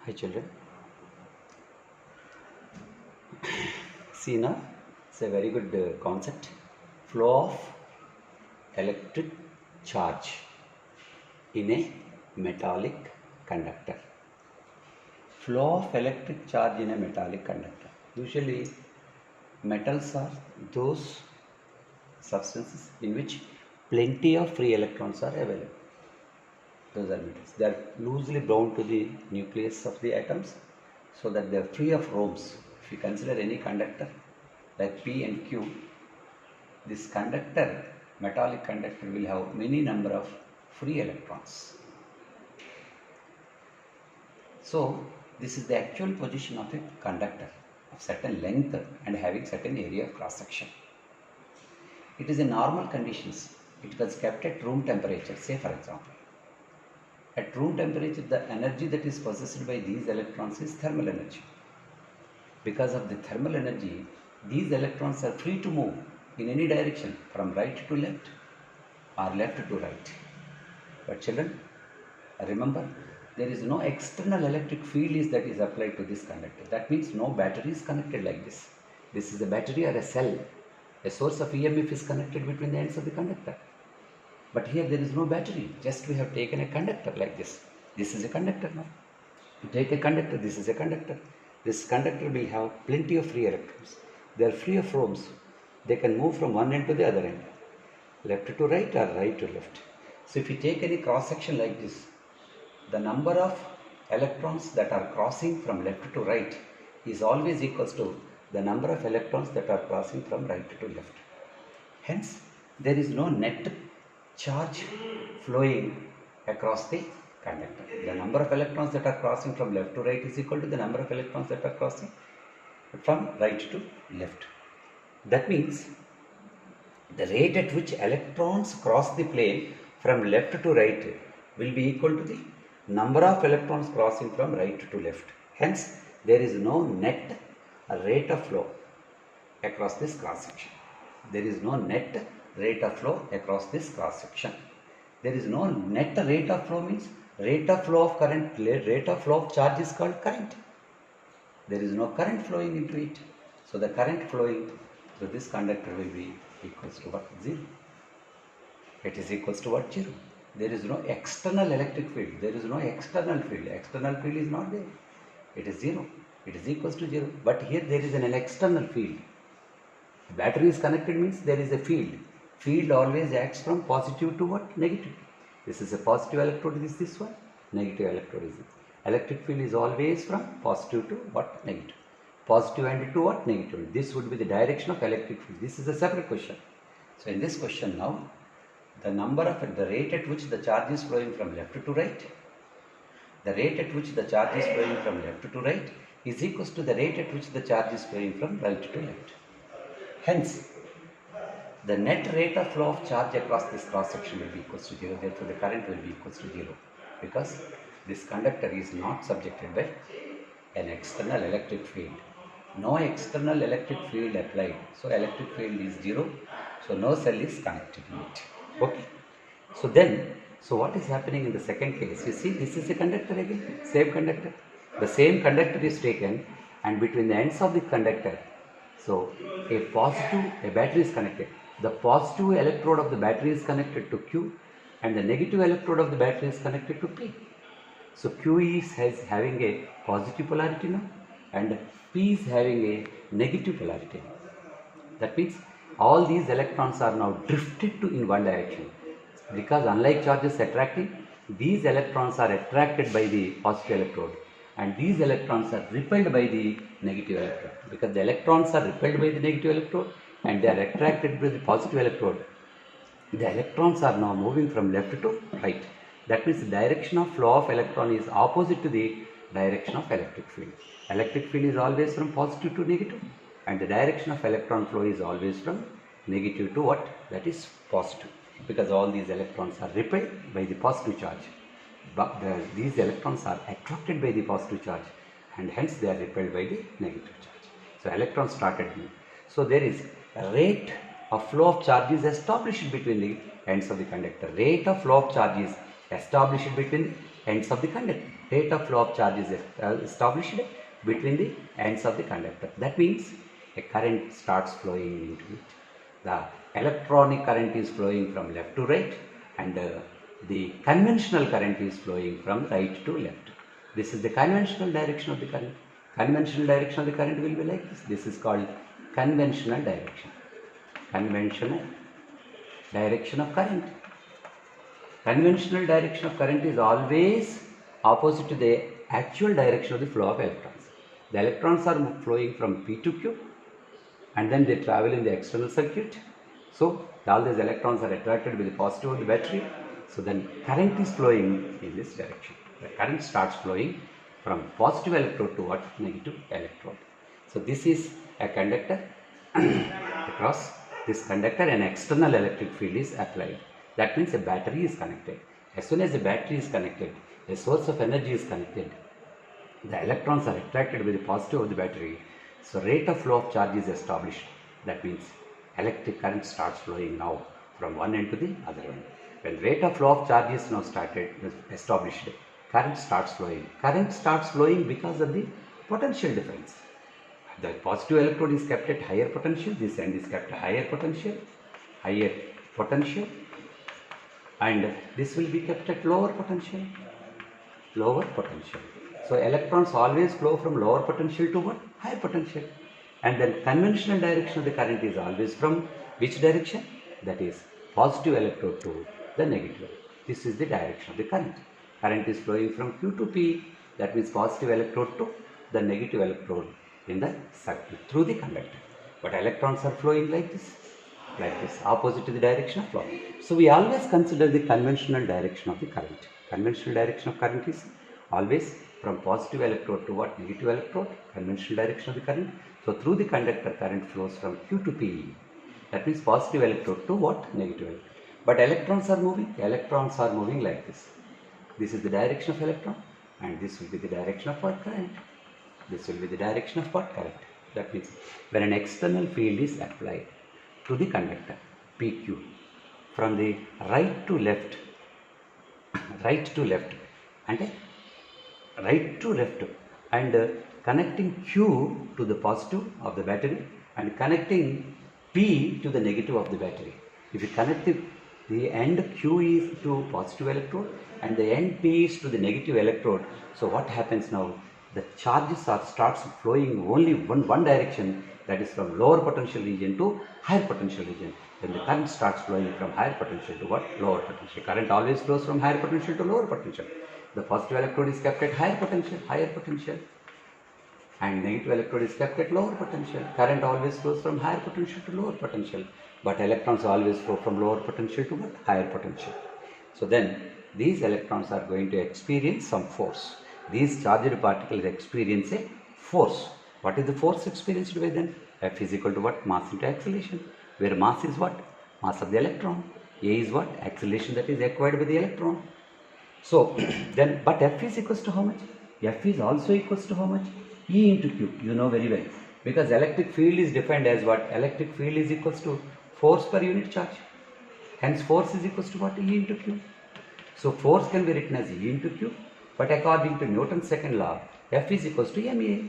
Hi children, see now it's a very good concept. Flow of electric charge in a metallic conductor. Flow of electric charge in a metallic conductor. Usually metals are those substances in which plenty of free electrons are available. Those are metals. They are loosely bound to the nucleus of the atoms so that they are free of rhombs. If you consider any conductor like P and Q, this conductor, metallic conductor, will have many number of free electrons. So this is the actual position of a conductor of certain length and having certain area of cross section. It is in normal conditions. It was kept at room temperature, say for example. At room temperature, the energy that is possessed by these electrons is thermal energy. Because of the thermal energy, these electrons are free to move in any direction from right to left or left to right. But children, remember, there is no external electric field that is applied to this conductor. That means no battery is connected like this. This is a battery or a cell. A source of EMF is connected between the ends of the conductor. But here there is no battery, just we have taken a conductor like this. This is a conductor now. You take a conductor, this is a conductor. This conductor will have plenty of free electrons. They are free of rhombs. They can move from one end to the other end, left to right or right to left. So if you take any cross section like this, the number of electrons that are crossing from left to right is always equals to the number of electrons that are crossing from right to left. Hence, there is no net charge flowing across the conductor. The number of electrons that are crossing from left to right is equal to the number of electrons that are crossing from right to left. That means the rate at which electrons cross the plane from left to right will be equal to the number of electrons crossing from right to left. Hence, there is no net rate of flow across this cross section. There is no net rate of flow across this cross section. There is no net rate of flow means rate of flow of current, rate of flow of charge is called current. There is no current flowing into it. So the current flowing through this conductor will be equals to what? 0. It is equals to what? 0. There is no external electric field. There is no external field. External field is not there. It is 0. It is equals to 0. But here there is an external field. The battery is connected means there is a field. Field always acts from positive to what? Negative. This is a positive electrode, is this one. Negative electrode is this. Electric field is always from positive to what? Negative. Positive and to what? Negative. This would be the direction of electric field. This is a separate question. So in this question now, the rate at which the charge is flowing from left to right, the rate at which the charge is flowing from left to right is equals to the rate at which the charge is flowing from right to left. Hence, the net rate of flow of charge across this cross section will be equals to 0. Therefore, the current will be equals to 0 because this conductor is not subjected by an external electric field. No external electric field applied. So, electric field is 0. So, no cell is connected to it. Okay. So what is happening in the second case? You see, this is a conductor again, same conductor. The same conductor is taken and between the ends of the conductor, so a battery is connected. The positive electrode of the battery is connected to Q and the negative electrode of the battery is connected to P. So Q is having a positive polarity now and P is having a negative polarity. That means all these electrons are now drifted to in one direction because unlike charges attracting, these electrons are attracted by the positive electrode and these electrons are repelled by the negative electrode. Because the electrons are repelled by the negative electrode and they are attracted by the positive electrode, the electrons are now moving from left to right. That means the direction of flow of electron is opposite to the direction of electric field. Electric field is always from positive to negative and the direction of electron flow is always from negative to what? That is positive, because all these electrons are repelled by the positive charge. But these electrons are attracted by the positive charge and hence they are repelled by the negative charge. So electrons started moving. So there is a rate of flow of charge is established between the ends of the conductor. Rate of flow of charge is established between the ends of the conductor. Rate of flow of charge is established between the ends of the conductor. That means a current starts flowing into it. The electronic current is flowing from left to right, and the conventional current is flowing from right to left. This is the conventional direction of the current. Conventional direction of the current will be like this. This is called conventional direction. Conventional direction of current. Conventional direction of current is always opposite to the actual direction of the flow of electrons. The electrons are flowing from P to Q, and then they travel in the external circuit. So all these electrons are attracted with the positive of the battery. So then current is flowing in this direction. The current starts flowing from positive electrode to what? Negative electrode. So this is a conductor. Across this conductor an external electric field is applied. That means a battery is connected. As soon as the battery is connected, a source of energy is connected, the electrons are attracted with the positive of the battery. So rate of flow of charge is established. That means electric current starts flowing now from one end to the other end. When rate of flow of charge is now established, current starts flowing. Current starts flowing because of the potential difference. The positive electrode is kept at higher potential, this end is kept at higher potential, and this will be kept at lower potential. So electrons always flow from lower potential to what? Higher potential. And then conventional direction of the current is always from which direction? That is positive electrode to the negative. This is the direction of the current. Current is flowing from Q to P, that means positive electrode to the negative electrode in the circuit through the conductor. But electrons are flowing like this, opposite to the direction of flow. So we always consider the conventional direction of the current. Conventional direction of current is always from positive electrode to what? Negative electrode, conventional direction of the current. So through the conductor current flows from Q to P. That means positive electrode to what? Negative electrode. But electrons are moving like this. This is the direction of electron, and this will be the direction of what? Current. This will be the direction of what? Current. That means when an external field is applied to the conductor PQ from the right to left and connecting Q to the positive of the battery and connecting P to the negative of the battery. If you connect the end Q is to positive electrode and the end P is to the negative electrode, so what happens now? The charges starts flowing only one direction, that is from lower potential region to higher potential region. When the current starts flowing from higher potential to what? Lower potential. Current always flows from higher potential to lower potential. The positive electrode is kept at higher potential, and negative electrode is kept at lower potential. Current always flows from higher potential to lower potential, but electrons always flow from lower potential to what? Higher potential. So then these electrons are going to experience some force. These charged particles experience a force. What is the force experienced by them? F is equal to what? Mass into acceleration, where mass is what? Mass of the electron. A is what? Acceleration that is acquired by the electron. So then, but F is equals to how much? F is also equals to how much? E into Q. You know very well, because electric field is defined as what? Electric field is equals to force per unit charge. Hence force is equals to what? E into Q. So force can be written as E into Q, but according to Newton's second law, F is equals to ma.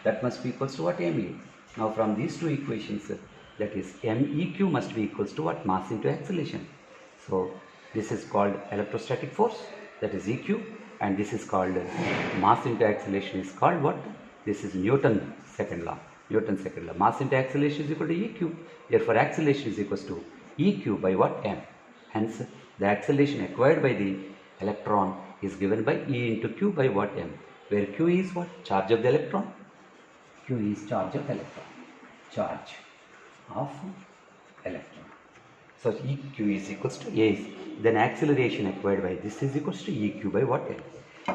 That must be equals to what? Ma. Now from these two equations, that is Meq must be equals to what? Mass into acceleration. So this is called electrostatic force, that is Eq, and this is called mass into acceleration is called what? This is Newton's second law. Mass into acceleration is equal to Eq. Therefore acceleration is equals to Eq by what? M. Hence the acceleration acquired by the electron is given by E into Q by what? M. Where Q is what? Charge of the electron. Q is charge of electron. Charge of electron. So Eq is equals to A. Then acceleration acquired by this is equals to Eq by what? M.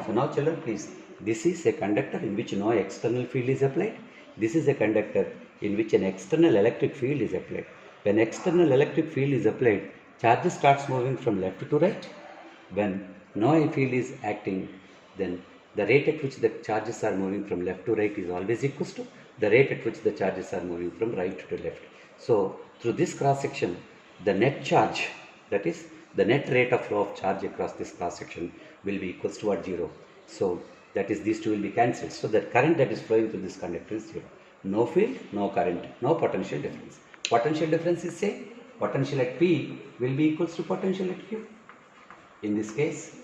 So now children, please, this is a conductor in which no external field is applied. This is a conductor in which an external electric field is applied. When external electric field is applied, charge starts moving from left to right. When no field is acting, then the rate at which the charges are moving from left to right is always equals to the rate at which the charges are moving from right to left. So through this cross section, the net charge, that is the net rate of flow of charge across this cross section will be equals to what? 0. So that is, these two will be cancelled. So the current that is flowing through this conductor is 0. No field, no current, no potential difference. Potential difference is same. Potential at P will be equals to potential at Q. In this case,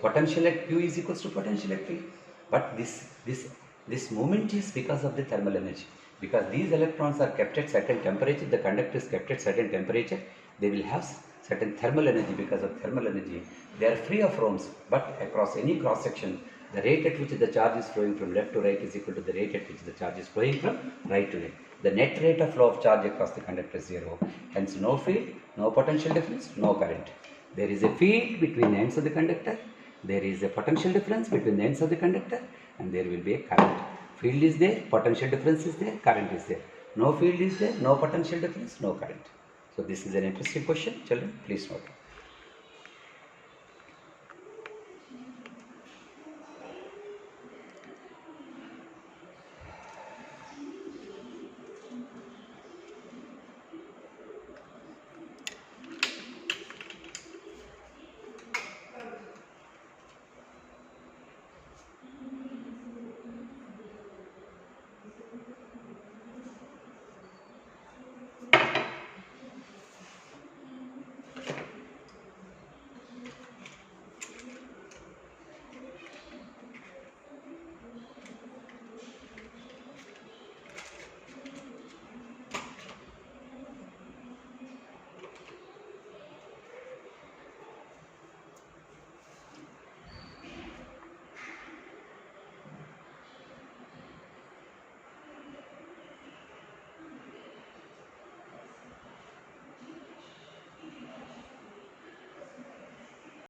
potential at Q is equals to potential at P. But this movement is because of the thermal energy. Because these electrons are kept at certain temperature, the conductor is kept at certain temperature, they will have certain thermal energy. Because of thermal energy, they are free of Ohms. But across any cross section, the rate at which the charge is flowing from left to right is equal to the rate at which the charge is flowing from right to left. The net rate of flow of charge across the conductor is 0. Hence no field, no potential difference, no current. There is a field between the ends of the conductor, there is a potential difference between the ends of the conductor, and there will be a current. Field is there, potential difference is there, current is there. No field is there, no potential difference, no current. So this is an interesting question, children, please note.